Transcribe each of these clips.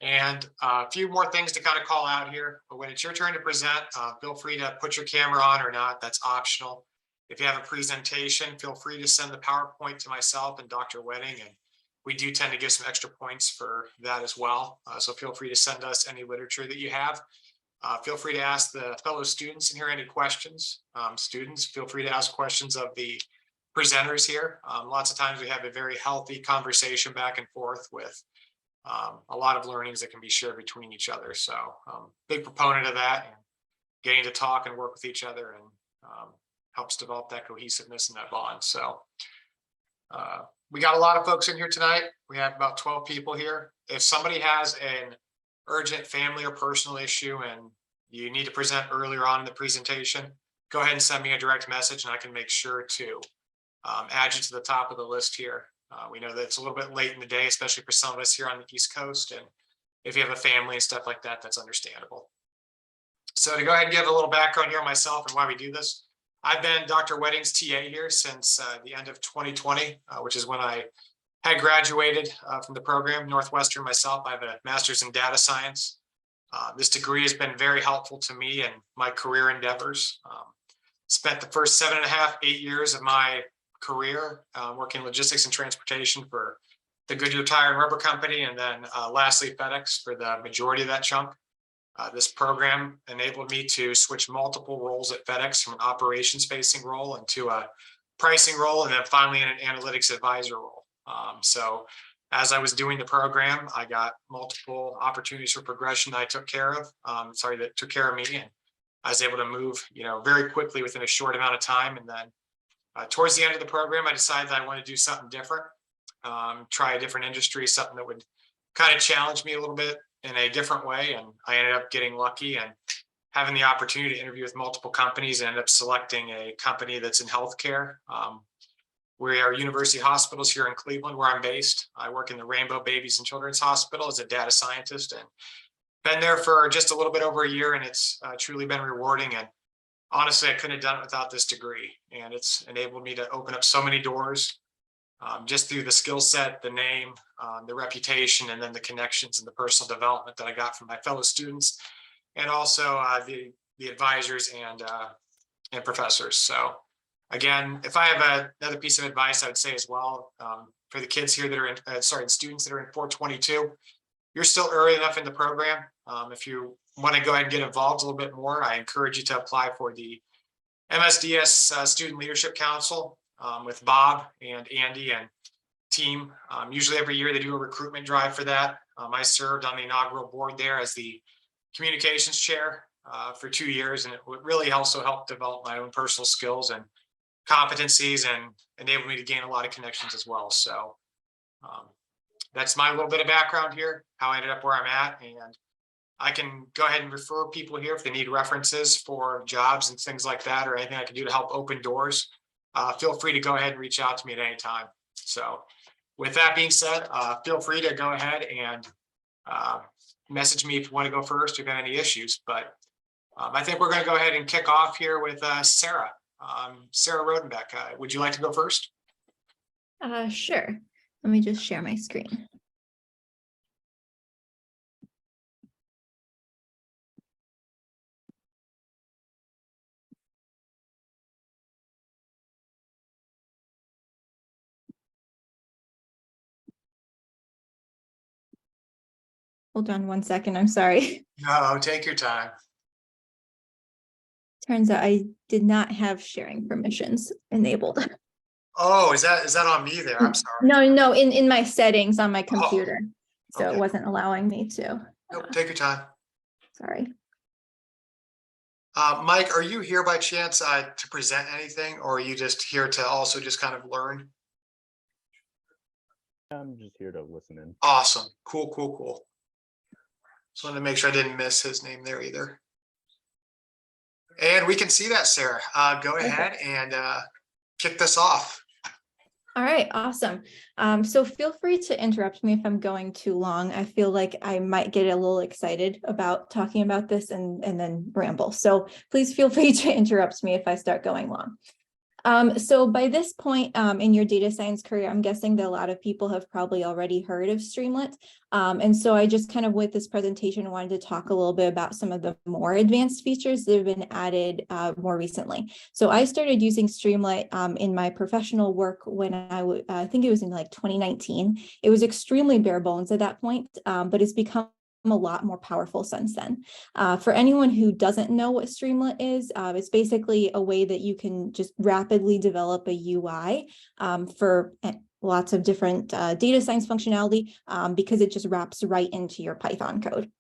And a few more things to kind of call out here, but when it's your turn to present, feel free to put your camera on or not, that's optional. If you have a presentation, feel free to send the PowerPoint to myself and Dr. Wedding, and we do tend to give some extra points for that as well. So feel free to send us any literature that you have. Feel free to ask the fellow students in here any questions. Students, feel free to ask questions of the presenters here. Lots of times we have a very healthy conversation back and forth with a lot of learnings that can be shared between each other. So big proponent of that, and getting to talk and work with each other, and helps develop that cohesiveness and that bond. So we got a lot of folks in here tonight. We have about 12 people here. If somebody has an urgent family or personal issue and you need to present earlier on in the presentation, go ahead and send me a direct message and I can make sure to add you to the top of the list here. We know that it's a little bit late in the day, especially for some of us here on the East Coast. And if you have a family and stuff like that, that's understandable. So to go ahead and give a little background here on myself and why we do this. I've been Dr. Wedding's TA here since the end of 2020, which is when I had graduated from the program, Northwestern myself. I have a master's in data science. This degree has been very helpful to me in my career endeavors. Spent the first 7.5, 8 years of my career working logistics and transportation for the Goodyear Tire and Rubber Company, and then lastly FedEx for the majority of that chunk. This program enabled me to switch multiple roles at FedEx from an operations facing role into a pricing role, and then finally in an analytics advisor role. So as I was doing the program, I got multiple opportunities for progression that I took care of, that took care of me, and I was able to move, very quickly within a short amount of time. And then towards the end of the program, I decided that I wanted to do something different, try a different industry, something that would kind of challenge me a little bit in a different way. And I ended up getting lucky and having the opportunity to interview with multiple companies and ended up selecting a company that's in healthcare. We are University Hospitals here in Cleveland, where I'm based. I work in the Rainbow Babies and Children's Hospital as a data scientist, and been there for just a little bit over a year, and it's truly been rewarding. And honestly, I couldn't have done it without this degree, and it's enabled me to open up so many doors just through the skill set, the name, the reputation, and then the connections and the personal development that I got from my fellow students, and also the advisors and professors. So again, if I have another piece of advice, I would say as well, for the kids here that are in, students that are in 422, you're still early enough in the program. If you want to go ahead and get involved a little bit more, I encourage you to apply for the MSDS Student Leadership Council with Bob and Andy and team. Usually every year they do a recruitment drive for that. I served on the inaugural board there as the communications chair for 2 years, and it really also helped develop my own personal skills and competencies and enabled me to gain a lot of connections as well. So that's my little bit of background here, how I ended up where I'm at. And I can go ahead and refer people here if they need references for jobs and things like that, or anything I can do to help open doors. Feel free to go ahead and reach out to me at any time. So with that being said, feel free to go ahead and message me if you want to go first, if you have any issues. But I think we're going to go ahead and kick off here with Sarah. Sarah Rodenbeck, would you like to go first? Sure. Let me just share my screen. Hold on 1 second. I'm sorry. No, take your time. Turns out I did not have sharing permissions enabled. Oh, is that on me there? I'm sorry. No, in my settings on my computer. So okay. It wasn't allowing me to. Nope, take your time. Sorry. Mike, are you here by chance to present anything, or are you just here to also just kind of learn? I'm just here to listen in. Awesome. Cool. Just wanted to make sure I didn't miss his name there either. And we can see that, Sarah. Go ahead and kick this off. All right, awesome. So feel free to interrupt me if I'm going too long. I feel like I might get a little excited about talking about this and then ramble. So please feel free to interrupt me if I start going long. So by this point in your data science career, I'm guessing that a lot of people have probably already heard of Streamlit. And so I just kind of with this presentation wanted to talk a little bit about some of the more advanced features that have been added more recently. So I started using Streamlit in my professional work when I think it was in like 2019. It was extremely bare bones at that point, but it's become a lot more powerful since then. For anyone who doesn't know what Streamlit is, it's basically a way that you can just rapidly develop a UI for lots of different data science functionality because it just wraps right into your Python code.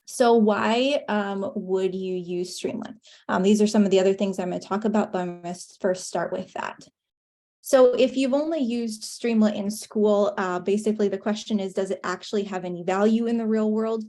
So why would you use Streamlit? These are some of the other things I'm going to talk about, but I'm going to first start with that. So if you've only used Streamlit in school, basically the question is, does it actually have any value in the real world?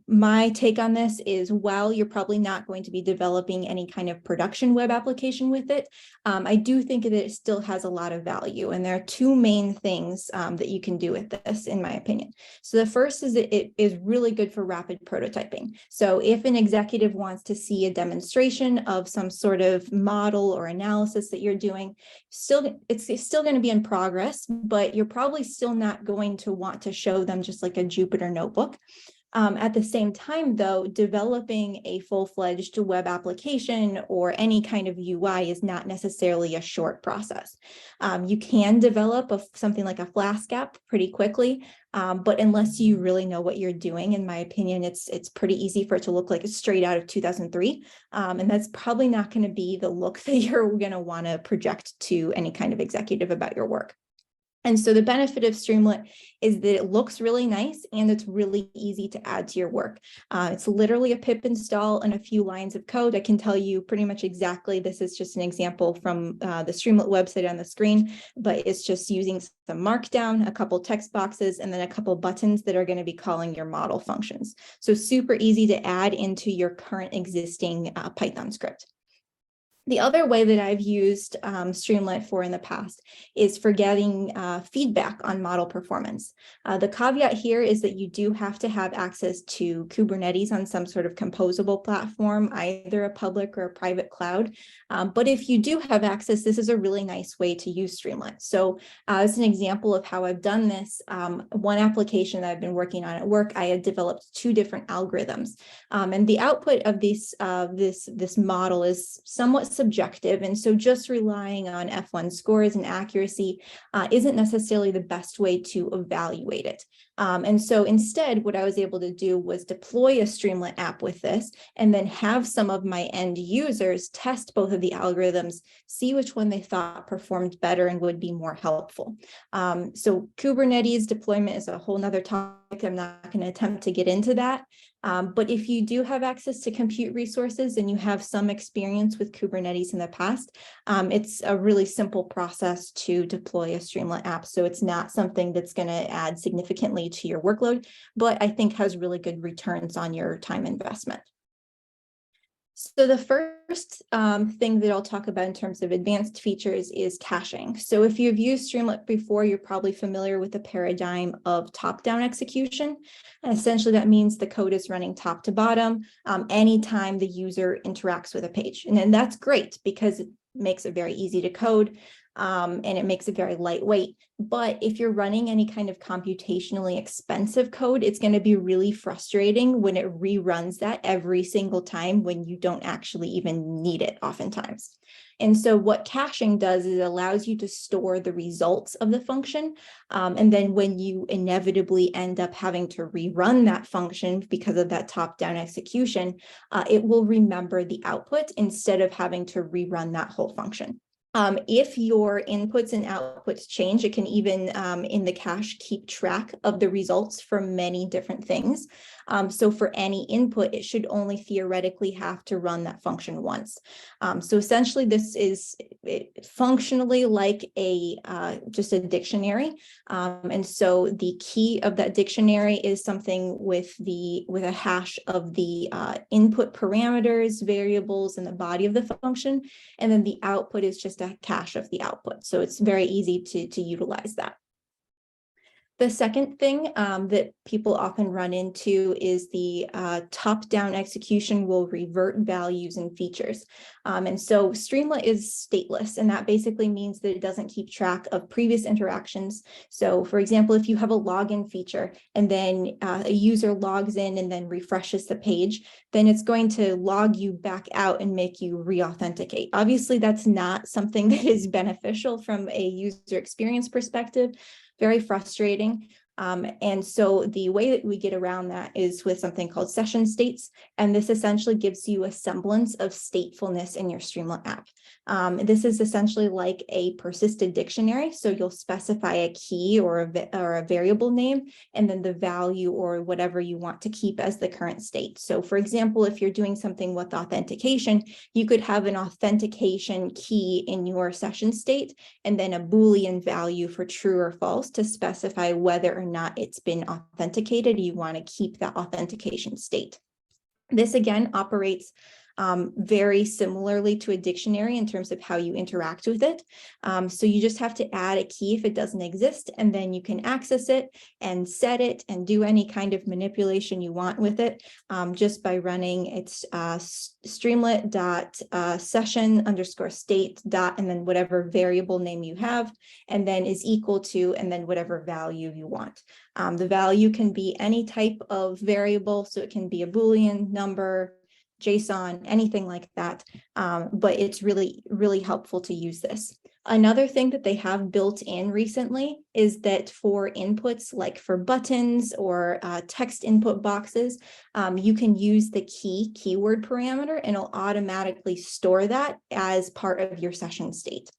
My take on this is, while you're probably not going to be developing any kind of production web application with it, I do think that it still has a lot of value. And there are two main things that you can do with this, in my opinion. So the first is that it is really good for rapid prototyping. So if an executive wants to see a demonstration of some sort of model or analysis that you're doing, it's still going to be in progress, but you're probably still not going to want to show them just like a Jupyter notebook. At the same time, though, developing a full-fledged web application or any kind of UI is not necessarily a short process. You can develop something like a Flask app pretty quickly, but unless you really know what you're doing, in my opinion, it's pretty easy for it to look like it's straight out of 2003. And that's probably not going to be the look that you're going to want to project to any kind of executive about your work. And so the benefit of Streamlit is that it looks really nice and it's really easy to add to your work. It's literally a pip install and a few lines of code. I can tell you pretty much exactly, this is just an example from the Streamlit website on the screen, but it's just using some markdown, a couple text boxes, and then a couple buttons that are going to be calling your model functions. So super easy to add into your current existing Python script. The other way that I've used Streamlit for in the past is for getting feedback on model performance. The caveat here is that you do have to have access to Kubernetes on some sort of composable platform, either a public or a private cloud. But if you do have access, this is a really nice way to use Streamlit. So as an example of how I've done this, one application that I've been working on at work, I had developed 2 different algorithms. And the output of this model is somewhat subjective, and so just relying on F1 scores and accuracy isn't necessarily the best way to evaluate it. And so instead, what I was able to do was deploy a Streamlit app with this, and then have some of my end users test both of the algorithms, see which one they thought performed better and would be more helpful. So Kubernetes deployment is a whole nother topic. I'm not going to attempt to get into that. But if you do have access to compute resources and you have some experience with Kubernetes in the past, it's a really simple process to deploy a Streamlit app. So it's not something that's going to add significantly to your workload, but I think has really good returns on your time investment. So the first thing that I'll talk about in terms of advanced features is caching. So if you've used Streamlit before, you're probably familiar with the paradigm of top-down execution. And essentially, that means the code is running top to bottom anytime the user interacts with a page. And then that's great because it makes it very easy to code. And it makes it very lightweight. But if you're running any kind of computationally expensive code, it's going to be really frustrating when it reruns that every single time when you don't actually even need it oftentimes. And so what caching does is it allows you to store the results of the function. And then when you inevitably end up having to rerun that function because of that top-down execution, it will remember the output instead of having to rerun that whole function. If your inputs and outputs change, it can even in the cache keep track of the results for many different things. So for any input, it should only theoretically have to run that function once. So essentially, this is functionally like just a dictionary. And so the key of that dictionary is something with a hash of the input parameters, variables, and the body of the function. And then the output is just a cache of the output. So it's very easy to utilize that. The second thing that people often run into is the top-down execution will revert values and features. And so Streamlit is stateless, and that basically means that it doesn't keep track of previous interactions. So for example, if you have a login feature and then a user logs in and then refreshes the page, then it's going to log you back out and make you re-authenticate. Obviously, that's not something that is beneficial from a user experience perspective. Very frustrating. And so the way that we get around that is with something called session states. And this essentially gives you a semblance of statefulness in your Streamlit app. This is essentially like a persisted dictionary. So you'll specify a key or a variable name, and then the value or whatever you want to keep as the current state. So for example, if you're doing something with authentication, you could have an authentication key in your session state, and then a Boolean value for true or false to specify whether or not it's been authenticated. You want to keep that authentication state. This again operates very similarly to a dictionary in terms of how you interact with it. So you just have to add a key if it doesn't exist, and then you can access it and set it and do any kind of manipulation you want with it just by running its streamlit.session_state and then whatever variable name you have, and then is equal to, and then whatever value you want. The value can be any type of variable, so it can be a Boolean, number, JSON, anything like that, but it's really, really helpful to use this. Another thing that they have built in recently is that for inputs, like for buttons or text input boxes, you can use the keyword parameter, and it'll automatically store that as part of your session state.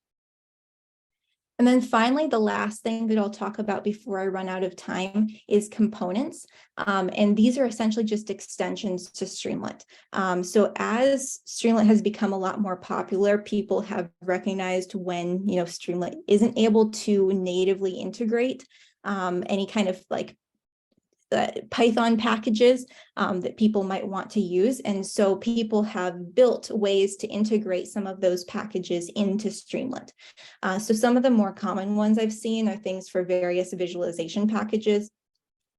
And then finally, the last thing that I'll talk about before I run out of time is components. And these are essentially just extensions to Streamlit. So as Streamlit has become a lot more popular, people have recognized when, Streamlit isn't able to natively integrate any kind of like Python packages that people might want to use. And so people have built ways to integrate some of those packages into Streamlit. So some of the more common ones I've seen are things for various visualization packages.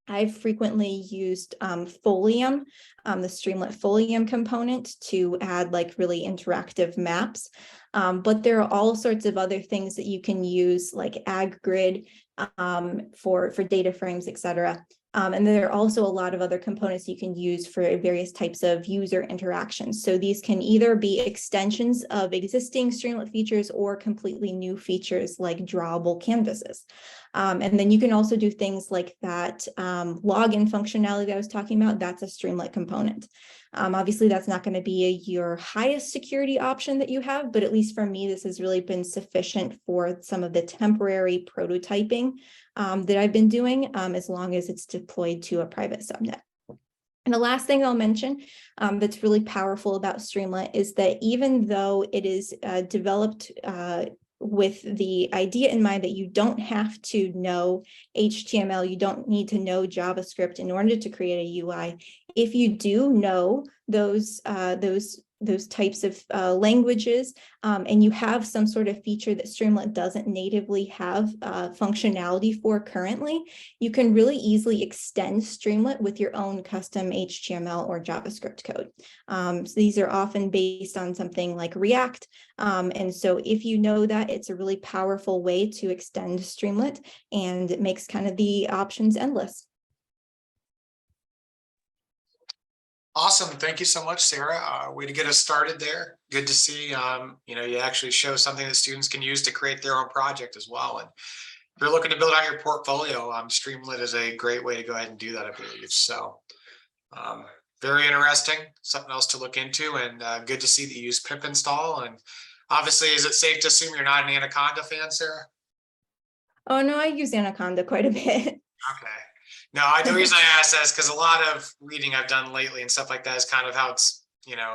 I've frequently used Folium, the Streamlit Folium component, to add like really interactive maps. But there are all sorts of other things that you can use, like AgGrid for data frames, etc. And there are also a lot of other components you can use for various types of user interactions. So these can either be extensions of existing Streamlit features or completely new features like drawable canvases. And then you can also do things like that login functionality that I was talking about. That's a Streamlit component. Obviously, that's not going to be your highest security option that you have, but at least for me, this has really been sufficient for some of the temporary prototyping that I've been doing, as long as it's deployed to a private subnet. And the last thing I'll mention that's really powerful about Streamlit is that even though it is developed with the idea in mind that you don't have to know HTML, you don't need to know JavaScript in order to create a UI. If you do know those types of languages, and you have some sort of feature that Streamlit doesn't natively have functionality for currently, you can really easily extend Streamlit with your own custom HTML or JavaScript code. So these are often based on something like React. And so if you know that, it's a really powerful way to extend Streamlit, and it makes kind of the options endless. Awesome. Thank you so much, Sarah. Way to get us started there. Good to see, you actually show something that students can use to create their own project as well. And if you're looking to build out your portfolio, Streamlit is a great way to go ahead and do that, I believe. So very interesting, something else to look into, and good to see that you use pip install. And obviously, is it safe to assume you're not an Anaconda fan, Sarah? Oh, no, I use Anaconda quite a bit. Okay. No, the reason I asked that is because a lot of reading I've done lately and stuff like that is kind of how it's,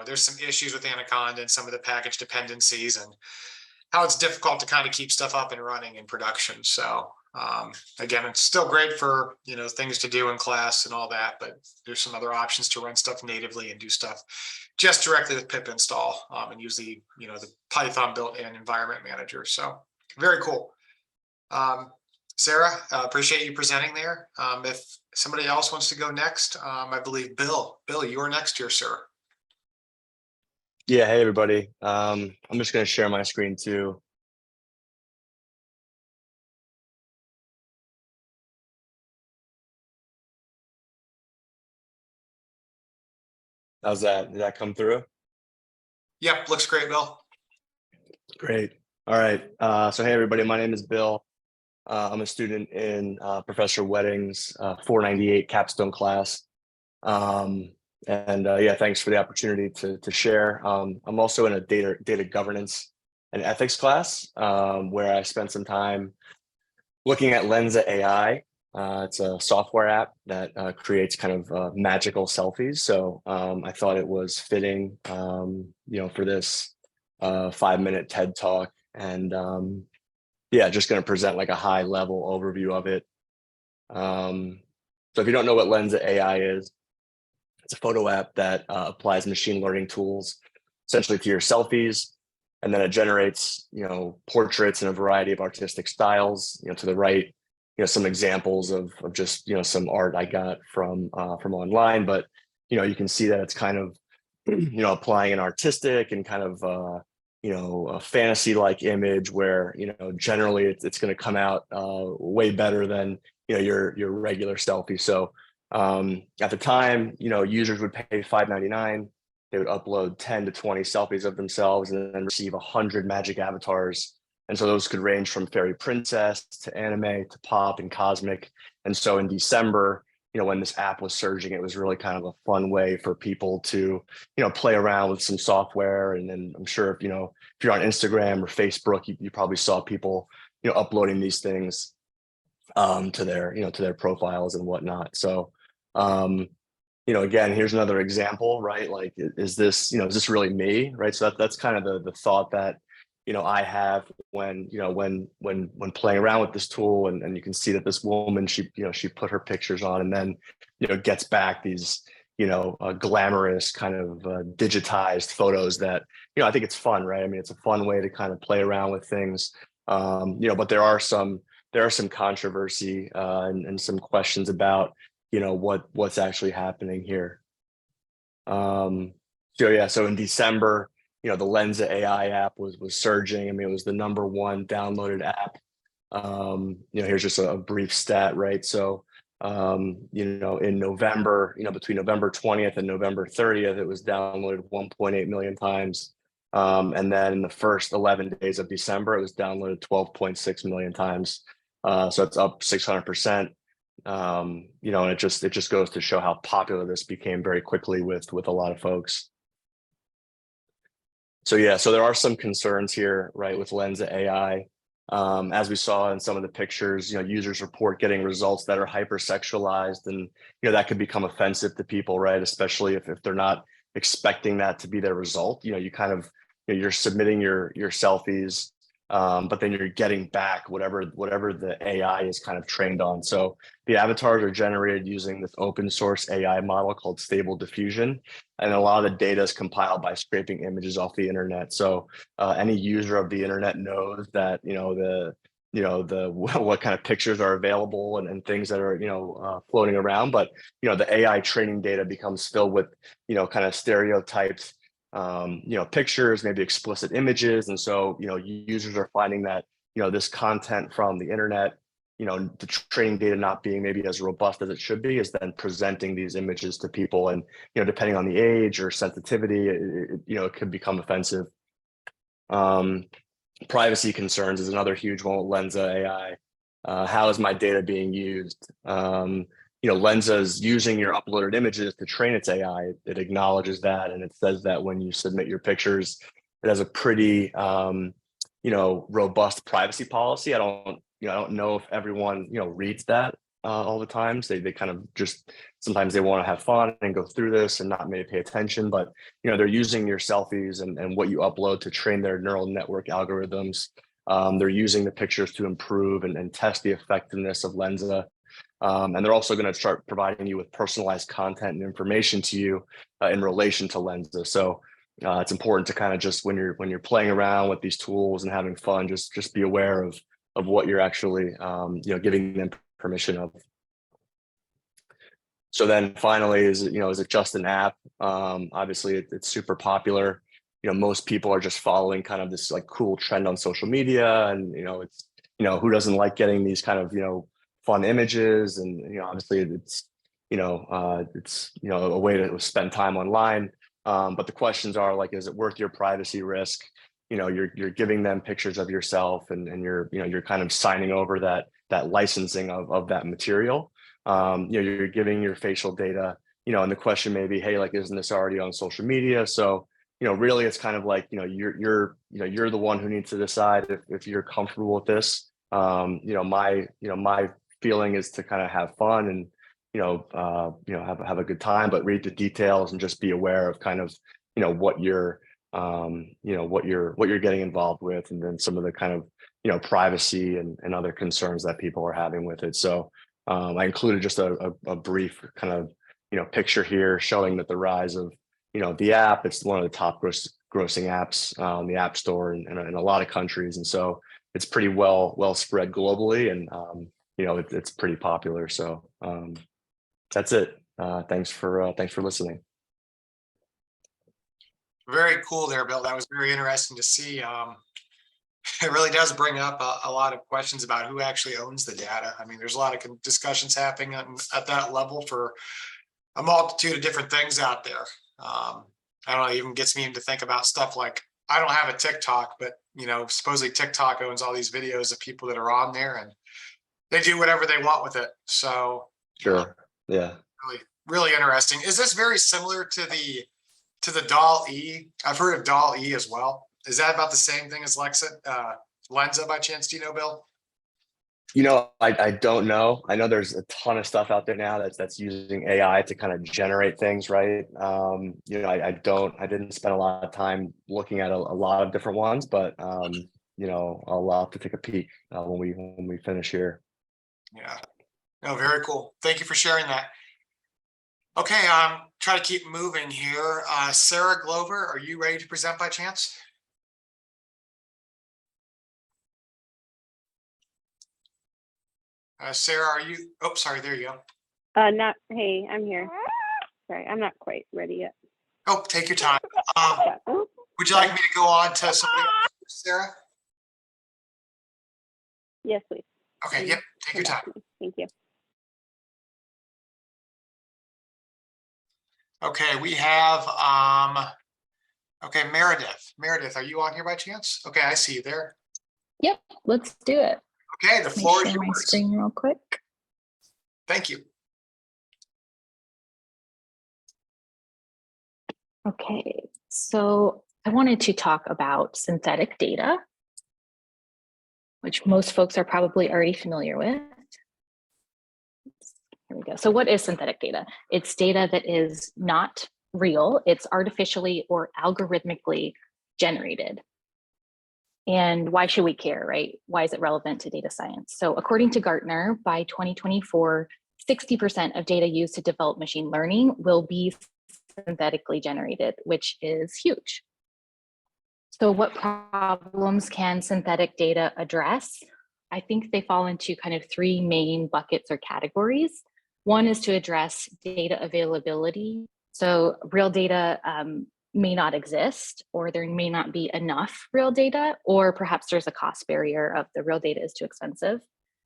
there's some issues with Anaconda and some of the package dependencies and how it's difficult to kind of keep stuff up and running in production. So again, it's still great for, things to do in class and all that, but there's some other options to run stuff natively and do stuff just directly with pip install and use the, the Python built-in environment manager. So very cool. Sarah, appreciate you presenting there. If somebody else wants to go next, I believe Bill, you're next here, sir. Yeah, hey everybody. I'm just going to share my screen too. How's that? Did that come through? Yep, looks great, Bill. Great. All right. So hey everybody, my name is Bill. I'm a student in Professor Wedding's 498 capstone class. Yeah, thanks for the opportunity to share. I'm also in a data governance and ethics class where I spent some time looking at Lensa AI. It's a software app that creates kind of magical selfies. So I thought it was fitting, for this 5-minute TED Talk, and yeah, just going to present like a high level overview of it. So if you don't know what Lensa AI is, it's a photo app that applies machine learning tools essentially to your selfies, and then it generates, portraits in a variety of artistic styles. To the right, some examples of just some art I got from online, but you can see that it's kind of applying an artistic and kind of a fantasy-like image where generally it's going to come out way better than your regular selfie. So at the time, users would pay $5.99. They would upload 10 to 20 selfies of themselves and then receive 100 magic avatars. And so those could range from fairy princess to anime to pop and cosmic. And so in December, when this app was surging, it was really kind of a fun way for people to, play around with some software. And then I'm sure if you're on Instagram or Facebook, you probably saw people, uploading these things to their profiles and whatnot. So again, here's another example, right? Like, is this really me, right? So that's kind of the thought that I have when playing around with this tool, and you can see that this woman, she put her pictures on, and then gets back these glamorous kind of digitized photos that I think it's fun, right? I mean, it's a fun way to kind of play around with things, but there are some controversy and some questions about what's actually happening here. So in December, the Lensa AI app was surging. I mean, it was the #1 downloaded app. Here's just a brief stat, right? So in November, between November 20th and November 30th, it was downloaded 1.8 million times. And then in the first 11 days of December, it was downloaded 12.6 million times. So it's up 600%. And it just goes to show how popular this became very quickly with a lot of folks. So yeah, so there are some concerns here, right, with Lensa AI. As we saw in some of the pictures, users report getting results that are hypersexualized, and that could become offensive to people, right? Especially if they're not expecting that to be their result. You kind of you're submitting your selfies, but then you're getting back whatever the AI is kind of trained on. So the avatars are generated using this open source AI model called Stable Diffusion, and a lot of the data is compiled by scraping images off the internet. So any user of the internet knows that what kind of pictures are available and things that are floating around, but the AI training data becomes filled with kind of stereotypes, pictures, maybe explicit images. And so, users are finding that, this content from the internet, the training data not being maybe as robust as it should be, is then presenting these images to people. And, depending on the age or sensitivity, it could become offensive. Privacy concerns is another huge one with Lensa AI. How is my data being used? Lensa is using your uploaded images to train its AI. It acknowledges that, and it says that when you submit your pictures, it has a pretty, robust privacy policy. I don't know if everyone, reads that all the time. So they kind of just, sometimes they want to have fun and go through this and not maybe pay attention, but, they're using your selfies and what you upload to train their neural network algorithms. They're using the pictures to improve and test the effectiveness of Lensa. And they're also going to start providing you with personalized content and information to you in relation to Lensa. So it's important to kind of just when you're playing around with these tools and having fun, just be aware of what you're actually giving them permission of. So then finally, is it just an app? Obviously, it's super popular. Most people are just following kind of this like cool trend on social media, and it's who doesn't like getting these kind of fun images, and obviously it's a way to spend time online. But the questions are like, is it worth your privacy risk? You're giving them pictures of yourself, and you're kind of signing over that licensing of that material. You're giving your facial data, and the question may be, hey, like, isn't this already on social media? So, really it's kind of like, you're the one who needs to decide if you're comfortable with this. My feeling is to kind of have fun and, have a good time, but read the details and just be aware of kind of, what you're getting involved with, and then some of the kind of, privacy and other concerns that people are having with it. So, I included just a brief kind of, picture here showing that the rise of, the app, it's one of the top grossing apps on the App Store in a lot of countries. And so it's pretty well spread globally, and, it's pretty popular. So that's it. Thanks for listening. Very cool there, Bill. That was very interesting to see. It really does bring up a lot of questions about who actually owns the data. I mean, there's a lot of discussions happening at that level for a multitude of different things out there. I don't know, it even gets me to think about stuff like, I don't have a TikTok, but supposedly TikTok owns all these videos of people that are on there, and they do whatever they want with it. So Sure. Yeah. really, really interesting. Is this very similar to the DALL-E? I've heard of DALL-E as well. Is that about the same thing as Lensa by chance? Do you know, Bill? I don't know. I know there's a ton of stuff out there now that's using AI to kind of generate things, right? I didn't spend a lot of time looking at a lot of different ones, but I'll have to take a peek when we finish here. Yeah. No, very cool. Thank you for sharing that. Okay, try to keep moving here. Sarah Glover, are you ready to present by chance? Sarah, are you? Oh, sorry. There you go. Hey, I'm here. Sorry, I'm not quite ready yet. Oh, take your time. Would you like me to go on to something else, Sarah? Yes, please. Okay, yep, take your time. Thank you. Okay, we have, okay, Meredith. Meredith, are you on here by chance? Okay, I see you there. Yep, let's do it. Okay, the floor is Share my yours. screen real quick. Thank you. Okay, so I wanted to talk about synthetic data, which most folks are probably already familiar with. Here we go. So what is synthetic data? It's data that is not real. It's artificially or algorithmically generated. And why should we care, right? Why is it relevant to data science? So according to Gartner, by 2024, 60% of data used to develop machine learning will be synthetically generated, which is huge. So what problems can synthetic data address? I think they fall into kind of three main buckets or categories. One is to address data availability. So real data may not exist, or there may not be enough real data, or perhaps there's a cost barrier of the real data is too expensive.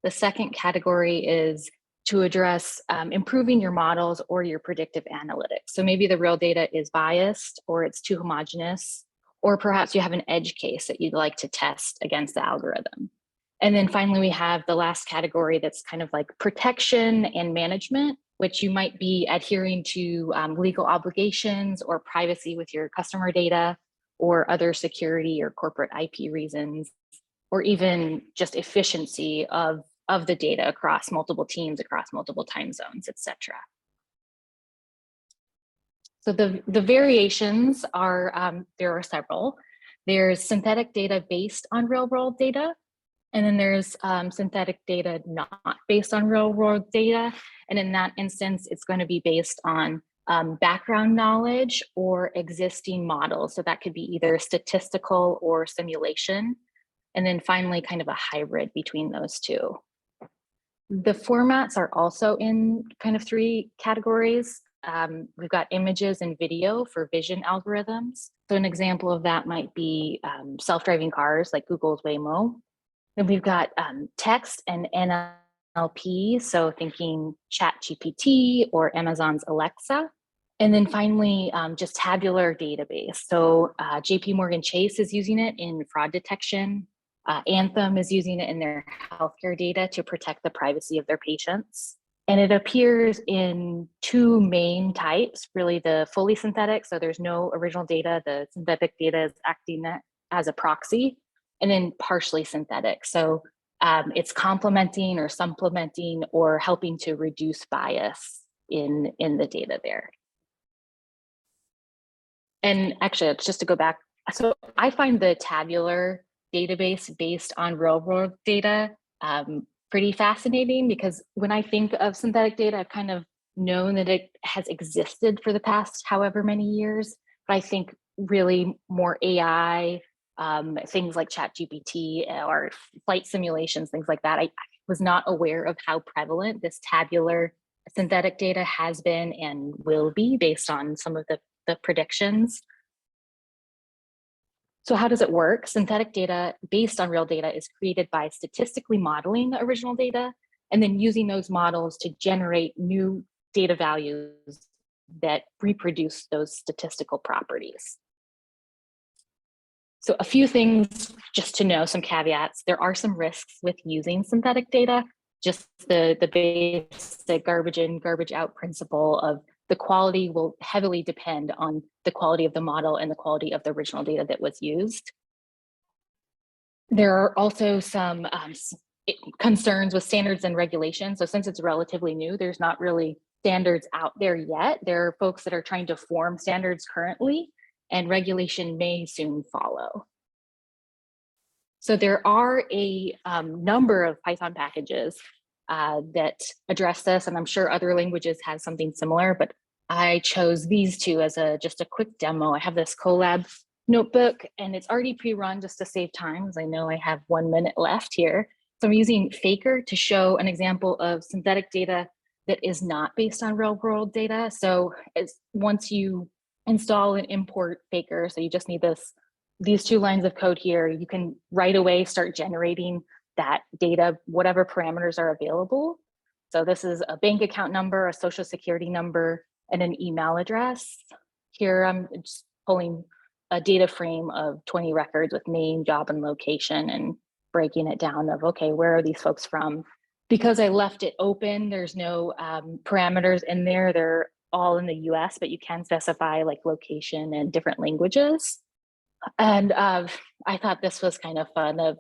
The second category is to address improving your models or your predictive analytics. So maybe the real data is biased, or it's too homogeneous, or perhaps you have an edge case that you'd like to test against the algorithm. And then finally, we have the last category that's kind of like protection and management, which you might be adhering to legal obligations or privacy with your customer data, or other security or corporate IP reasons, or even just efficiency of the data across multiple teams, across multiple time zones, et cetera. So the variations are, there are several. There's synthetic data based on real world data. And then there's synthetic data not based on real world data. And in that instance, it's going to be based on background knowledge or existing models. So that could be either statistical or simulation. And then finally, kind of a hybrid between those two. The formats are also in kind of three categories. We've got images and video for vision algorithms. So an example of that might be self-driving cars like Google's Waymo. Then we've got text and NLP, so thinking ChatGPT or Amazon's Alexa. And then finally, just tabular database. So JP Morgan Chase is using it in fraud detection. Anthem is using it in their healthcare data to protect the privacy of their patients. And it appears in two main types, really the fully synthetic, so there's no original data, the synthetic data is acting as a proxy, and then partially synthetic. So it's complementing or supplementing or helping to reduce bias in the data there. And actually, just to go back, so I find the tabular database based on real world data pretty fascinating, because when I think of synthetic data, I've kind of known that it has existed for the past however many years, but I think really more AI, things like ChatGPT or flight simulations, things like that. I was not aware of how prevalent this tabular synthetic data has been and will be based on some of the predictions. So how does it work? Synthetic data based on real data is created by statistically modeling the original data and then using those models to generate new data values that reproduce those statistical properties. So a few things just to know, some caveats. There are some risks with using synthetic data, just the basic garbage in, garbage out principle of the quality will heavily depend on the quality of the model and the quality of the original data that was used. There are also some concerns with standards and regulations. So since it's relatively new, there's not really standards out there yet. There are folks that are trying to form standards currently, and regulation may soon follow. So there are a number of Python packages that address this, and I'm sure other languages have something similar, but I chose these two as just a quick demo. I have this Colab notebook, and it's already pre-run just to save time, as I know I have 1 minute left here. So I'm using Faker to show an example of synthetic data that is not based on real world data. So once you install and import Faker, so you just need these 2 lines of code here, you can right away start generating that data, whatever parameters are available. So this is a bank account number, a social security number, and an email address. Here I'm just pulling a data frame of 20 records with name, job, and location, and breaking it down of, okay, where are these folks from? Because I left it open, there's no parameters in there. They're all in the US, but you can specify like location and different languages. And I thought this was kind of fun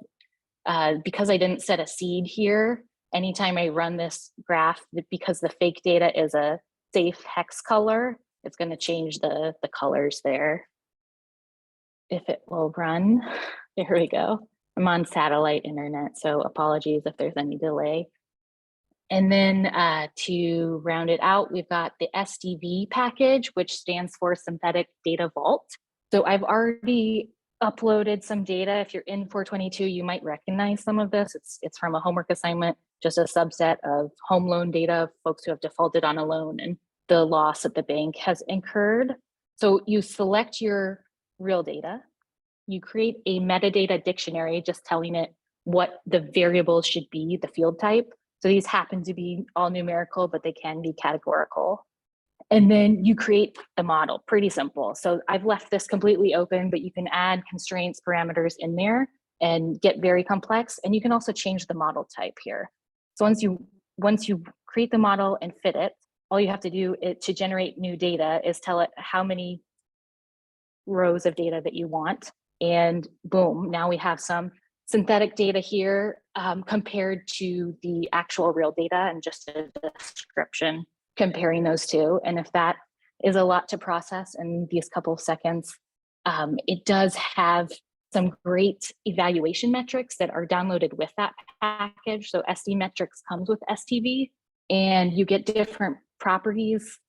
because I didn't set a seed here. Anytime I run this graph, because the fake data is a safe hex color, it's going to change the colors there. If it will run, there we go. I'm on satellite internet, so apologies if there's any delay. And then to round it out, we've got the SDV package, which stands for Synthetic Data Vault. So I've already uploaded some data. If you're in 422, you might recognize some of this. It's from a homework assignment, just a subset of home loan data of folks who have defaulted on a loan and the loss that the bank has incurred. So you select your real data, you create a metadata dictionary, just telling it what the variables should be, the field type. So these happen to be all numerical, but they can be categorical. And then you create the model, pretty simple. So I've left this completely open, but you can add constraints, parameters in there and get very complex. And you can also change the model type here. So once you create the model and fit it, all you have to do to generate new data is tell it how many rows of data that you want. And boom, now we have some synthetic data here compared to the actual real data, and just a description comparing those two. And if that is a lot to process in these couple of seconds, it does have some great evaluation metrics that are downloaded with that package. So SD metrics comes with STV, and you get different properties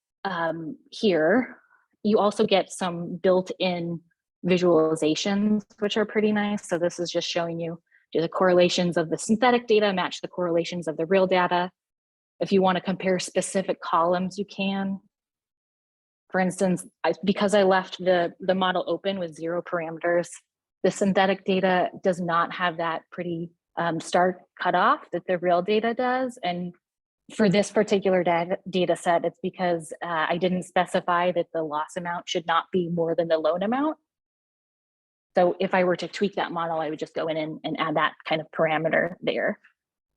here. You also get some built-in visualizations, which are pretty nice. So this is just showing you Do the correlations of the synthetic data match the correlations of the real data? If you want to compare specific columns, you can. For instance, because I left the model open with 0 parameters, the synthetic data does not have that pretty stark cutoff that the real data does. And for this particular data set, it's because I didn't specify that the loss amount should not be more than the loan amount. So if I were to tweak that model, I would just go in and add that kind of parameter there.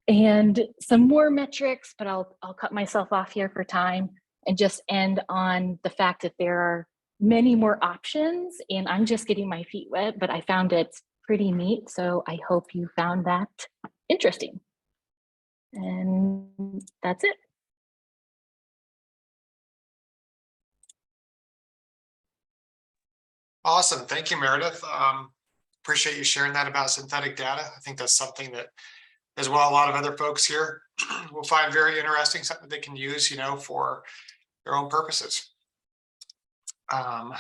And some more metrics, but I'll cut myself off here for time and just end on the fact that there are many more options, and I'm just getting my feet wet, but I found it pretty neat. So I hope you found that interesting. And that's it. Awesome. Thank you, Meredith. Appreciate you sharing that about synthetic data. I think that's something that, as well, a lot of other folks here will find very interesting, something they can use, you know, for their own purposes. Okie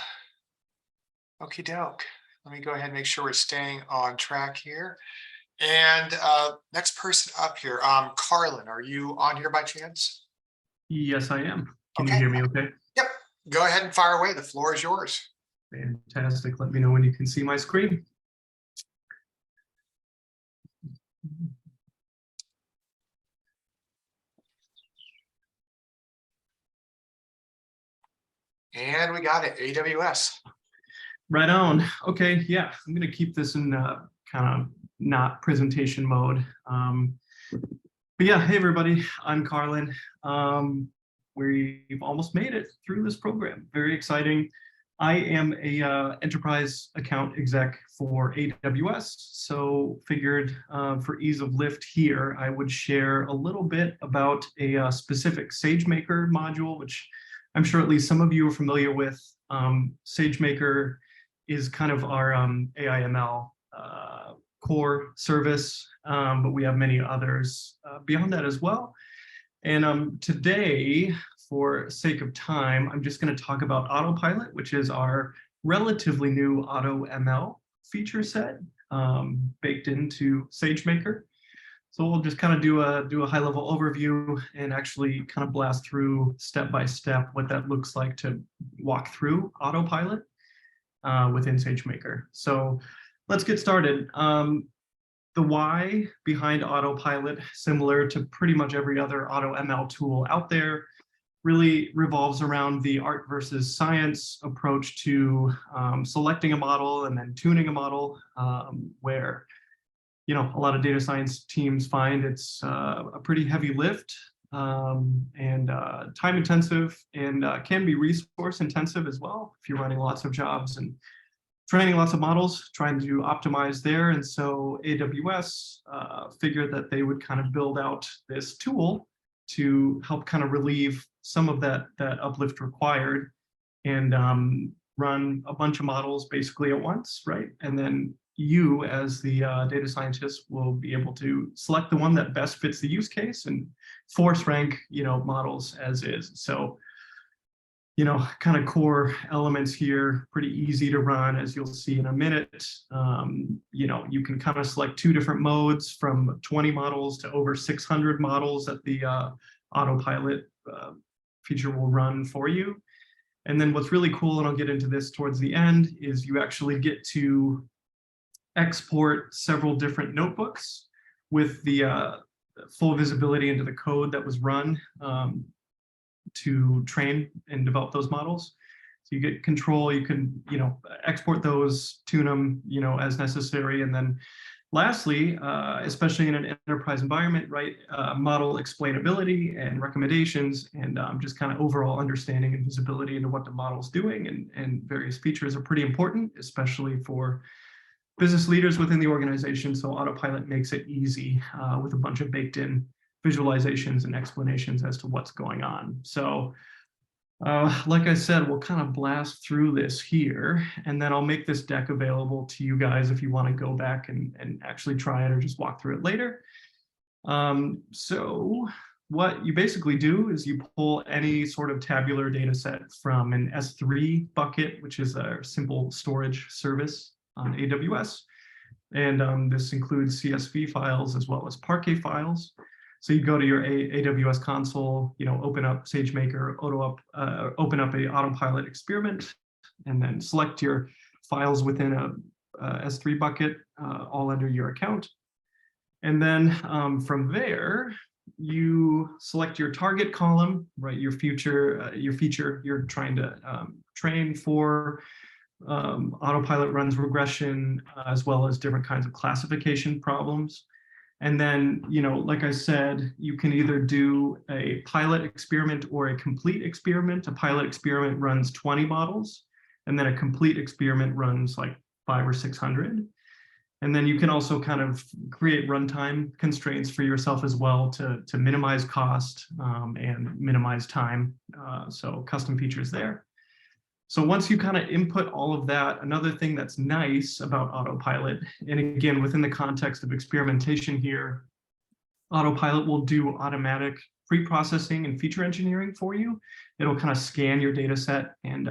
doke. Let me go ahead and make sure we're staying on track here. And next person up here, Carlin, are you on here by chance? Yes, I am. Can Okay. you hear me okay? Yep. Go ahead and fire away. The floor is yours. Fantastic. Let me know when you can see my screen. And we got it, AWS. Right on. Okay, yeah, I'm going to keep this in kind of not presentation mode. But yeah, hey everybody, I'm Carlin. We've almost made it through this program. Very exciting. I am a enterprise account exec for AWS, so figured for ease of lift here, I would share a little bit about a specific Sagemaker module, which I'm sure at least some of you are familiar with. Sagemaker is kind of our AI/ML core service, but we have many others beyond that as well. And today, for sake of time, I'm just going to talk about Autopilot, which is our relatively new AutoML feature set baked into Sagemaker. So we'll just kind of do a high-level overview and actually kind of blast through step by step what that looks like to walk through Autopilot within Sagemaker. So let's get started. The why behind Autopilot, similar to pretty much every other AutoML tool out there, really revolves around the art versus science approach to selecting a model and then tuning a model, where a lot of data science teams find it's a pretty heavy lift and time intensive, and can be resource intensive as well if you're running lots of jobs and training lots of models, trying to optimize there. And so AWS figured that they would kind of build out this tool to help kind of relieve some of that uplift required and run a bunch of models basically at once, right? And then you as the data scientist will be able to select the one that best fits the use case and force rank, models as is. So, kind of core elements here, pretty easy to run, as you'll see in a minute. You can kind of select 2 different modes from 20 models to over 600 models that the Autopilot feature will run for you. And then what's really cool, and I'll get into this towards the end, is you actually get to export several different notebooks with the full visibility into the code that was run to train and develop those models. So you get control, you can, export those, tune them, as necessary. And then lastly, especially in an enterprise environment, right, model explainability and recommendations and just kind of overall understanding and visibility into what the model's doing and various features are pretty important, especially for business leaders within the organization. So Autopilot makes it easy with a bunch of baked in visualizations and explanations as to what's going on. So like I said, we'll kind of blast through this here, and then I'll make this deck available to you guys if you want to go back and actually try it or just walk through it later. So what you basically do is you pull any sort of tabular data set from an S3 bucket, which is a simple storage service on AWS. And this includes CSV files as well as Parquet files. So you go to your AWS console, open up Sagemaker, open up a autopilot experiment, and then select your files within a S3 bucket, all under your account. And then from there, you select your target column, right? Your feature you're trying to train for. Autopilot runs regression, as well as different kinds of classification problems. And then, like I said, you can either do a pilot experiment or a complete experiment. A pilot experiment runs 20 models, and then a complete experiment runs like 500 or 600. And then you can also kind of create runtime constraints for yourself as well to minimize cost and minimize time. So custom features there. So once you kind of input all of that, another thing that's nice about Autopilot, and again, within the context of experimentation here, Autopilot will do automatic pre-processing and feature engineering for you. It'll kind of scan your data set and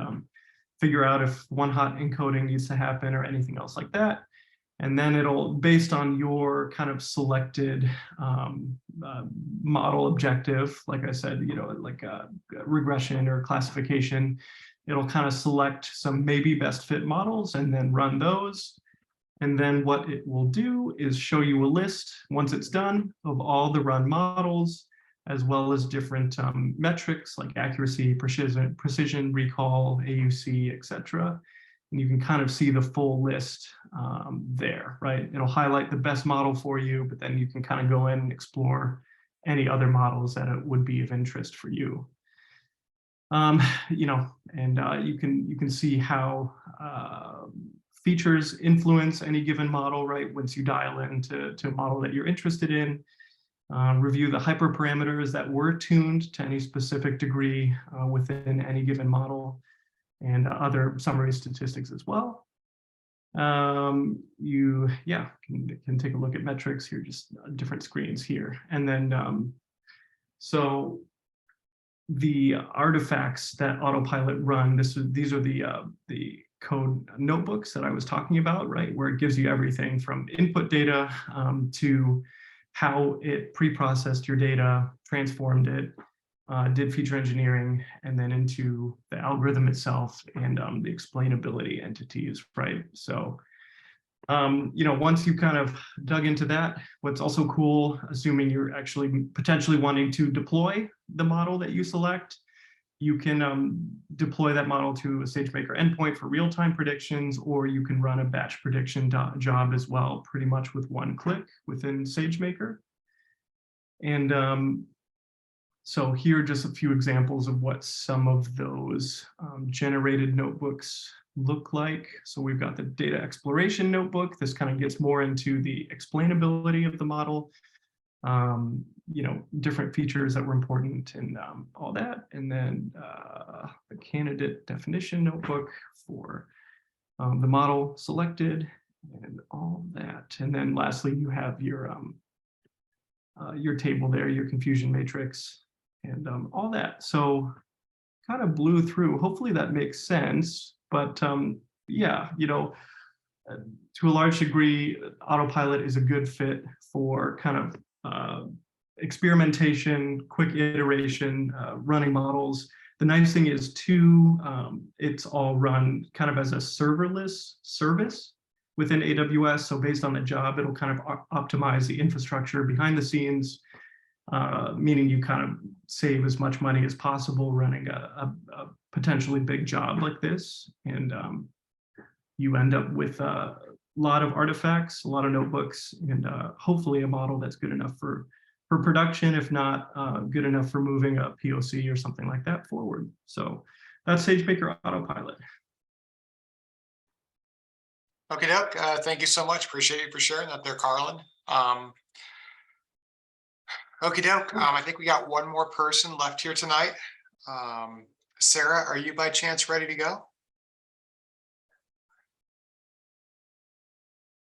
figure out if one-hot encoding needs to happen or anything else like that. And then it'll, based on your kind of selected model objective, like I said, like regression or classification, it'll kind of select some maybe best fit models and then run those. And then what it will do is show you a list, once it's done, of all the run models, as well as different metrics like accuracy, precision, recall, AUC, etc. And you can kind of see the full list there, right? It'll highlight the best model for you, but then you can kind of go in and explore any other models that would be of interest for you. You can see how features influence any given model, right? Once you dial into a model that you're interested in, review the hyperparameters that were tuned to any specific degree within any given model, and other summary statistics as well. You can take a look at metrics here, just different screens here. And then, so the artifacts that Autopilot run, these are the code notebooks that I was talking about, right? Where it gives you everything from input data to how it pre-processed your data, transformed it, did feature engineering, and then into the algorithm itself and the explainability entities, right? So, once you kind of dug into that, what's also cool, assuming you're actually potentially wanting to deploy the model that you select, you can deploy that model to a Sagemaker endpoint for real-time predictions, or you can run a batch prediction job as well, pretty much with one click within Sagemaker. And so here are just a few examples of what some of those generated notebooks look like. So we've got the data exploration notebook. This kind of gets more into the explainability of the model, different features that were important and all that. And then the candidate definition notebook for the model selected and all that. And then lastly, you have your table there, your confusion matrix, and all that. So kind of blew through. Hopefully that makes sense. But to a large degree, Autopilot is a good fit for kind of experimentation, quick iteration, running models. The nice thing is too, it's all run kind of as a serverless service within AWS. So based on the job, it'll kind of optimize the infrastructure behind the scenes, meaning you kind of save as much money as possible running a potentially big job like this. And you end up with a lot of artifacts, a lot of notebooks, and hopefully a model that's good enough for production, if not good enough for moving a POC or something like that forward. So that's SageMaker Autopilot. Okay, doke. Thank you so much. Appreciate you for sharing that there, Carlin. Okay, doke. I think we got one more person left here tonight. Sarah, are you by chance ready to go?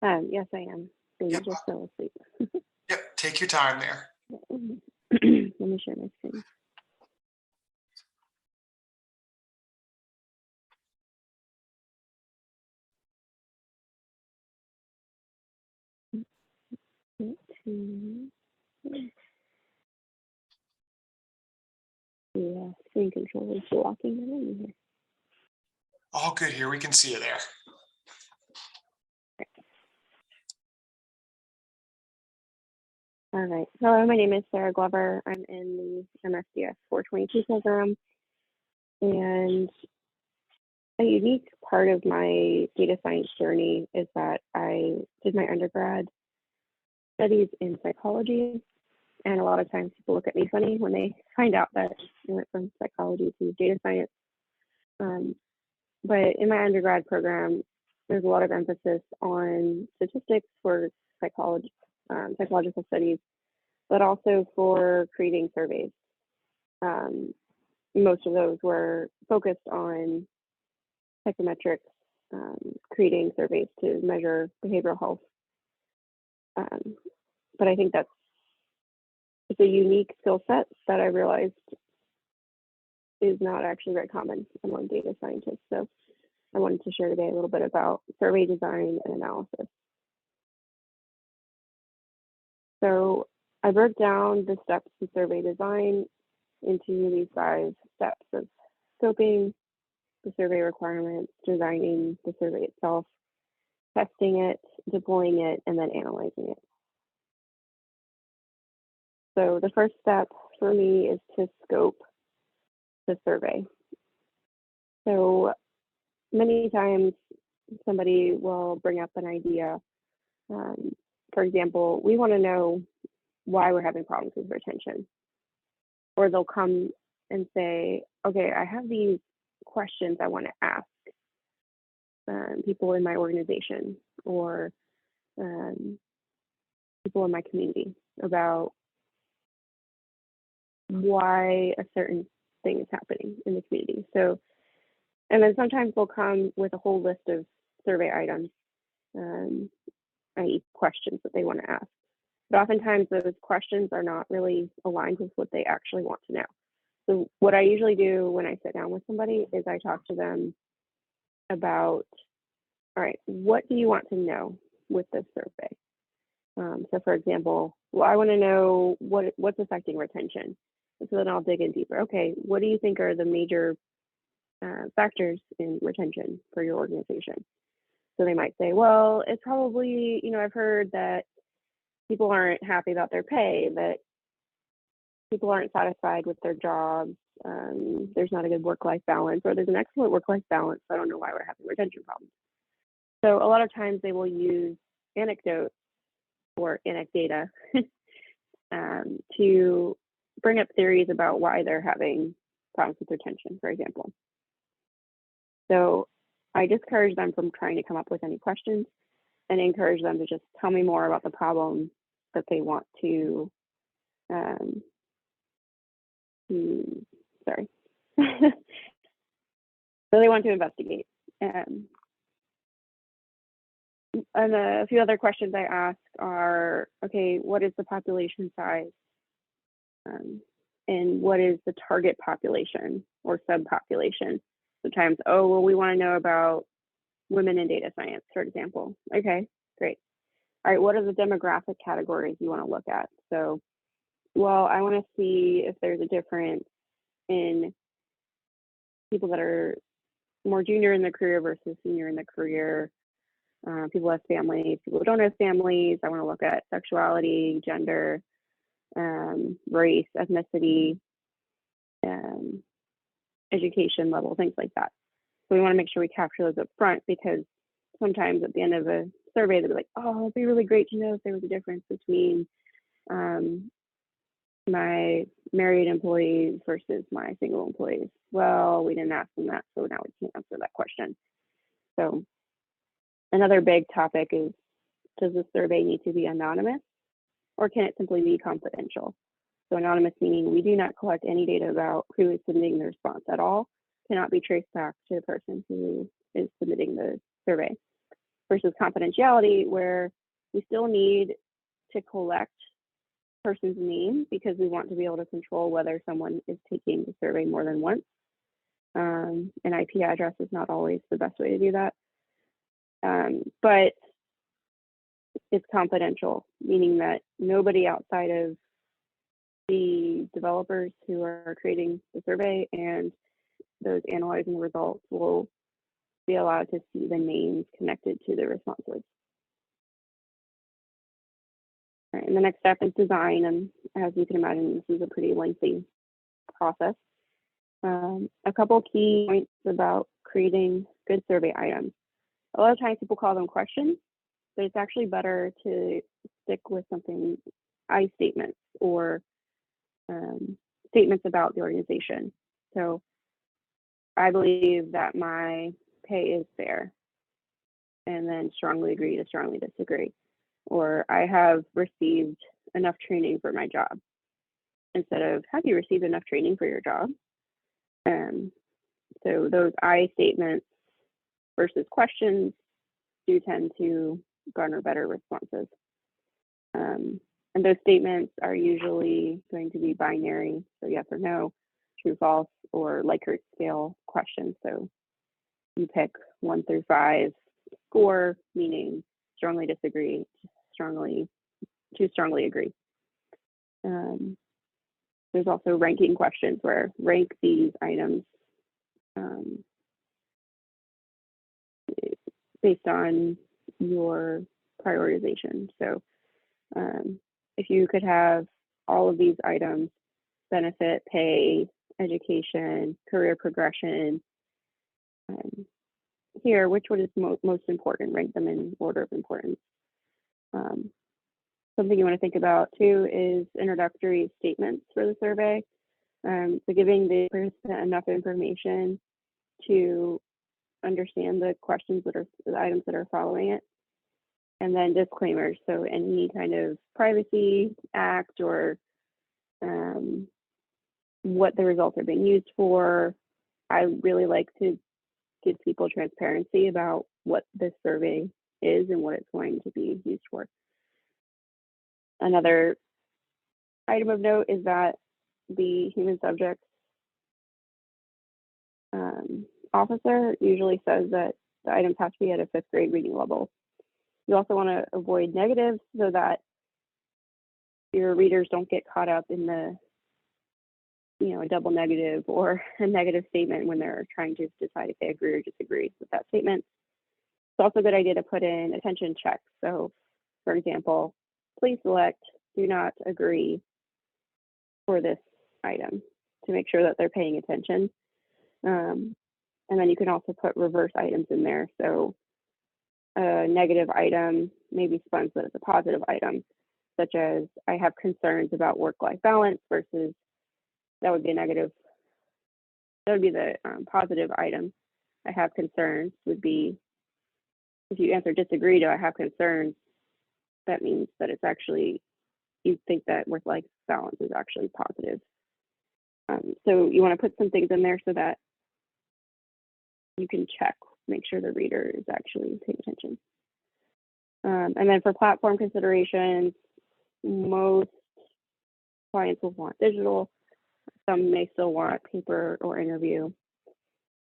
Yes, I am. Baby Yep. just fell asleep. Yep, take your time there. Let me share my screen. Yeah, screen control is blocking it in here. All good here. We can see you there. All right. Hello, my name is Sarah Glover. I'm in the MSDS 422 program. And a unique part of my data science journey is that I did my undergrad studies in psychology. And a lot of times people look at me funny when they find out that I went from psychology to data science. But in my undergrad program, there's a lot of emphasis on statistics for psychology, psychological studies, but also for creating surveys. Most of those were focused on psychometrics, creating surveys to measure behavioral health. But I think it's a unique skill set that I realized is not actually very common among data scientists. So I wanted to share today a little bit about survey design and analysis. So I broke down the steps to survey design into these 5 steps of scoping the survey requirements, designing the survey itself, testing it, deploying it, and then analyzing it. So the first step for me is to scope the survey. So many times somebody will bring up an idea. For example, we want to know why we're having problems with retention. Or they'll come and say, okay, I have these questions I want to ask people in my organization or people in my community about why a certain thing is happening in the community. So, and then sometimes they'll come with a whole list of survey items, i.e. questions that they want to ask. But oftentimes those questions are not really aligned with what they actually want to know. So what I usually do when I sit down with somebody is I talk to them about, all right, what do you want to know with this survey? So for example, well, I want to know what's affecting retention. And so then I'll dig in deeper. Okay, what do you think are the major factors in retention for your organization? So they might say, well, it's probably, I've heard that people aren't happy about their pay, that people aren't satisfied with their jobs, there's not a good work-life balance, or there's an excellent work-life balance, so I don't know why we're having retention problems. So a lot of times they will use anecdotes or anecdata to bring up theories about why they're having problems with retention, for example. So I discourage them from trying to come up with any questions and encourage them to just tell me more about the problem that they want to, so they want to investigate. And a few other questions I ask are, okay, what is the population size? And what is the target population or subpopulation? Sometimes, oh, well, we want to know about women in data science, for example. Okay, great. All right, what are the demographic categories you want to look at? So, well, I want to see if there's a difference in people that are more junior in their career versus senior in their career, people who have families, people who don't have families. I want to look at sexuality, gender, race, ethnicity, education level, things like that. So we want to make sure we capture those up front, because sometimes at the end of a survey, they'll be like, oh, it'd be really great to know if there was a difference between my married employees versus my single employees. Well, we didn't ask them that, so now we can't answer that question. So another big topic is, does the survey need to be anonymous, or can it simply be confidential? So anonymous meaning we do not collect any data about who is submitting the response at all, cannot be traced back to the person who is submitting the survey, versus confidentiality, where we still need to collect person's name because we want to be able to control whether someone is taking the survey more than once. An IP address is not always the best way to do that. But it's confidential, meaning that nobody outside of the developers who are creating the survey and those analyzing the results will be allowed to see the names connected to the responses. All right, and the next step is design, and as you can imagine, this is a pretty lengthy process. A couple key points about creating good survey items. A lot of times people call them questions, but it's actually better to stick with something, I statements or statements about the organization. So I believe that my pay is fair, and then strongly agree to strongly disagree. Or I have received enough training for my job, instead of have you received enough training for your job? So those I statements versus questions do tend to garner better responses. And those statements are usually going to be binary, so yes or no, true, false, or Likert scale questions. So you pick 1 through 5, score, meaning strongly disagree, to strongly agree. There's also ranking questions where rank these items based on your prioritization. So if you could have all of these items, benefit, pay, education, career progression, here, which one is most important? Rank them in order of importance. Something you want to think about too is introductory statements for the survey. So giving the participant enough information to understand the questions that are the items that are following it. And then disclaimers. So any kind of privacy act or what the results are being used for. I really like to give people transparency about what this survey is and what it's going to be used for. Another item of note is that the human subjects officer usually says that the items have to be at a 5th grade reading level. You also want to avoid negatives so that your readers don't get caught up in the, a double negative or a negative statement when they're trying to decide if they agree or disagree with that statement. It's also a good idea to put in attention checks. So, for example, please select do not agree for this item to make sure that they're paying attention. And then you can also put reverse items in there. So a negative item may be spun so that it's a positive item, such as I have concerns about work-life balance versus that would be a negative. That would be the positive item. I have concerns would be, if you answer disagree to I have concerns, that means that it's actually, you think that work-life balance is actually positive. So you want to put some things in there so that you can check, make sure the reader is actually paying attention. And then for platform considerations, most clients will want digital. Some may still want paper or interview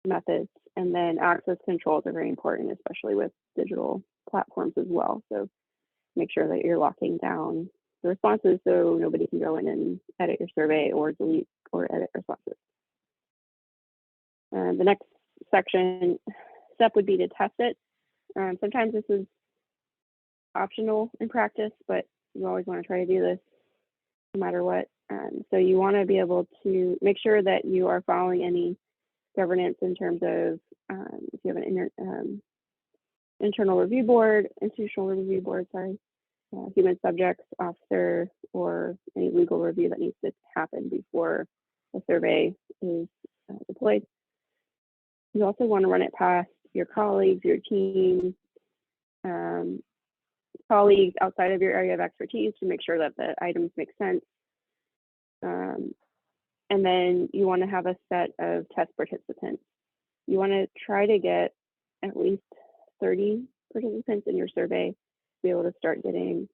methods. And then access controls are very important, especially with digital platforms as well. So make sure that you're locking down the responses so nobody can go in and edit your survey or delete or edit responses. The next step would be to test it. Sometimes this is optional in practice, but you always want to try to do this no matter what. So you want to be able to make sure that you are following any governance in terms of if you have an institutional review board, human subjects officer, or any legal review that needs to happen before a survey is deployed. You also want to run it past your colleagues, your team, colleagues outside of your area of expertise to make sure that the items make sense. And then you want to have a set of test participants. You want to try to get at least 30 participants in your survey to be able to start getting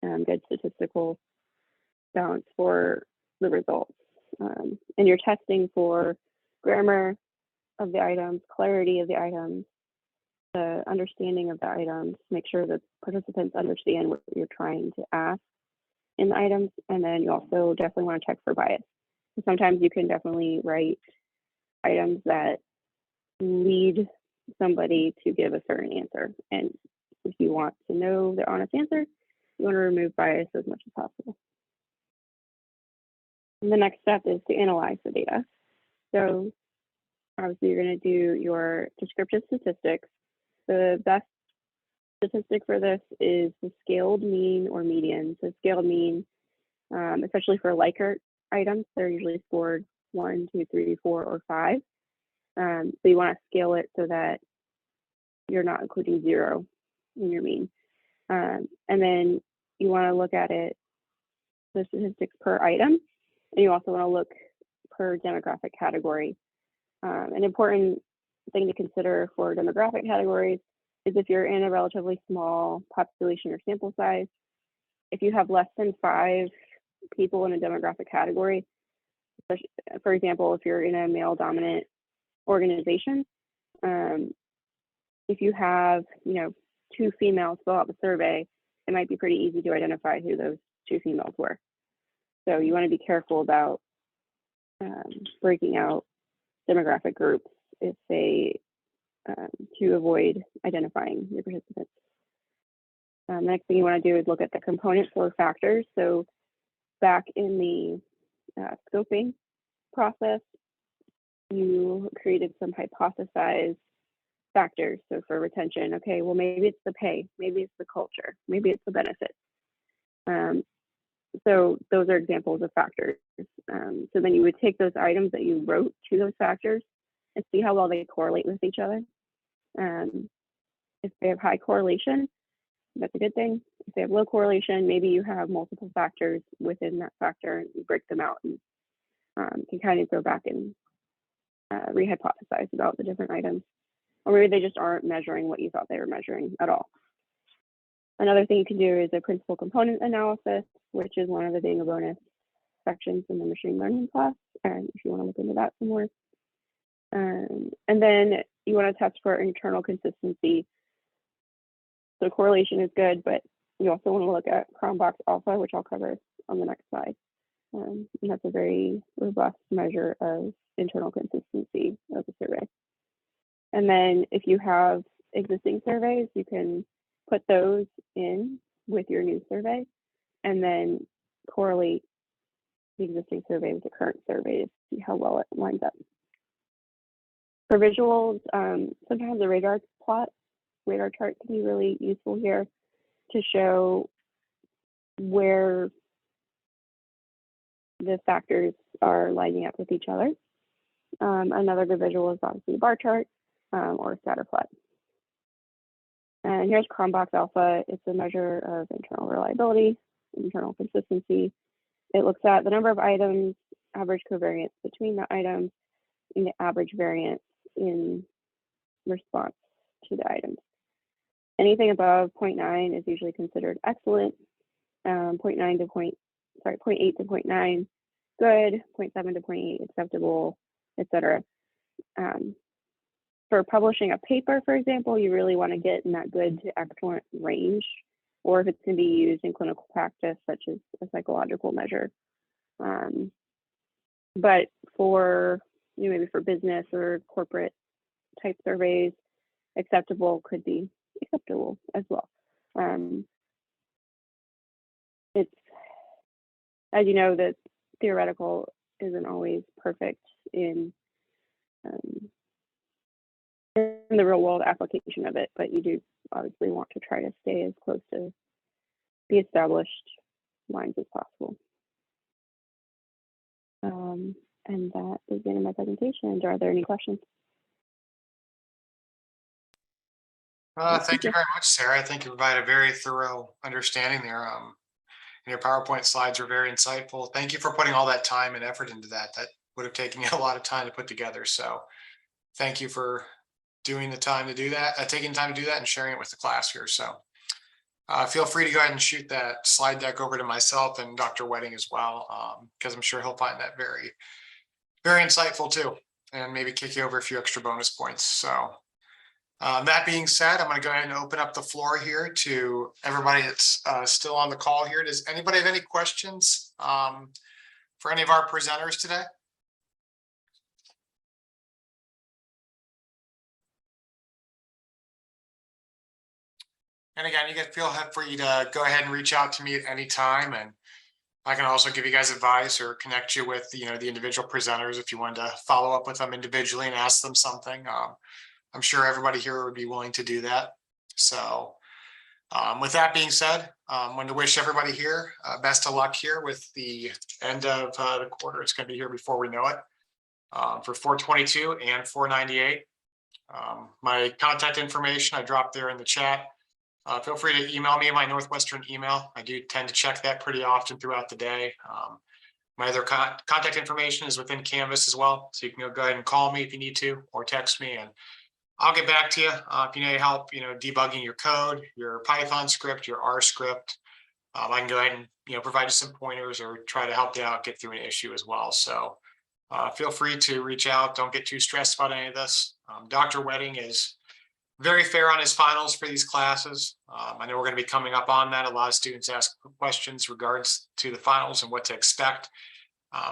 good statistical balance for the results. And you're testing for grammar of the items, clarity of the items, the understanding of the items, make sure that participants understand what you're trying to ask in the items. And then you also definitely want to check for bias. Sometimes you can definitely write items that lead somebody to give a certain answer. And if you want to know the honest answer, you want to remove bias as much as possible. And the next step is to analyze the data. So obviously you're going to do your descriptive statistics. The best statistic for this is the scaled mean or median. So scaled mean, especially for Likert items, they're usually scored 1, 2, 3, 4, or 5. So you want to scale it so that you're not including 0 in your mean. And then you want to look at it, the statistics per item, and you also want to look per demographic category. An important thing to consider for demographic categories is if you're in a relatively small population or sample size, if you have less than 5 people in a demographic category, for example, if you're in a male dominant organization, if you have, 2 females fill out the survey, it might be pretty easy to identify who those 2 females were. So you want to be careful about breaking out demographic groups if they to avoid identifying your participants. The next thing you want to do is look at the components or factors. So back in the scoping process, you created some hypothesized factors. So for retention, okay, well, maybe it's the pay, maybe it's the culture, maybe it's the benefits. So those are examples of factors. So then you would take those items that you wrote to those factors and see how well they correlate with each other. If they have high correlation, that's a good thing. If they have low correlation, maybe you have multiple factors within that factor and you break them out and can kind of go back and rehypothesize about the different items. Or maybe they just aren't measuring what you thought they were measuring at all. Another thing you can do is a principal component analysis, which is one of the being a bonus sections in the machine learning class, and if you want to look into that some more. And then you want to test for internal consistency. So correlation is good, but you also want to look at Cronbach's alpha, which I'll cover on the next slide. And that's a very robust measure of internal consistency of the survey. And then if you have existing surveys, you can put those in with your new survey and then correlate the existing survey with the current survey to see how well it lines up. For visuals, sometimes a radar chart can be really useful here to show where the factors are lining up with each other. Another good visual is obviously a bar chart or a scatter plot. And here's Cronbach's alpha. It's a measure of internal reliability, internal consistency. It looks at the number of items, average covariance between the items, and the average variance in response to the items. Anything above 0.9 is usually considered excellent. 0.8 to 0.9 good, 0.7 to 0.8 acceptable, etc. For publishing a paper, for example, you really want to get in that good to excellent range, or if it's going to be used in clinical practice, such as a psychological measure. But for maybe for business or corporate type surveys, acceptable could be acceptable as well. It's, as you know, that theoretical isn't always perfect in the real world application of it, but you do obviously want to try to stay as close to the established lines as possible. And that is the end of my presentation. Are there any questions? Thank you very much, Sarah. I think you provided a very thorough understanding there. And your PowerPoint slides are very insightful. Thank you for putting all that time and effort into that. That would have taken me a lot of time to put together. So thank you for doing the time to do that, taking the time to do that and sharing it with the class here. So feel free to go ahead and shoot that slide deck over to myself and Dr. Wedding as well, because I'm sure he'll find that very, very insightful too, and maybe kick you over a few extra bonus points. So That being said, I'm going to go ahead and open up the floor here to everybody that's still on the call here. Does anybody have any questions for any of our presenters today? And again, you can feel free to go ahead and reach out to me at any time, and I can also give you guys advice or connect you with the individual presenters if you wanted to follow up with them individually and ask them something. I'm sure everybody here would be willing to do that. So with that being said, I want to wish everybody here best of luck here with the end of the quarter. It's going to be here before we know it for 422 and 498. My contact information I dropped there in the chat. Feel free to email me my Northwestern email. I do tend to check that pretty often throughout the day. My other contact information is within Canvas as well. So you can go ahead and call me if you need to, or text me, and I'll get back to you if you need help, debugging your code, your Python script, your R script. I can go ahead and, provide you some pointers or try to help you out get through an issue as well. So feel free to reach out. Don't get too stressed about any of this. Dr. Wedding is very fair on his finals for these classes. I know we're going to be coming up on that. A lot of students ask questions regards to the finals and what to expect.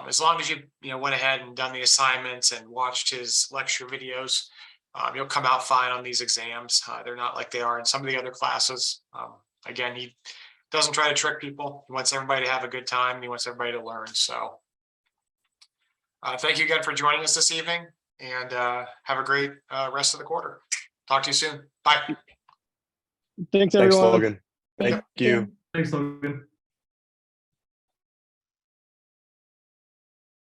As long as you went ahead and done the assignments and watched his lecture videos, you'll come out fine on these exams. They're not like they are in some of the other classes. Again, he doesn't try to trick people. He wants everybody to have a good time, and he wants everybody to learn. So thank you again for joining us this evening, and have a great rest of the quarter. Talk to you soon. Bye. Thanks, Thanks, everyone. Logan. Thank you. Thanks, Logan.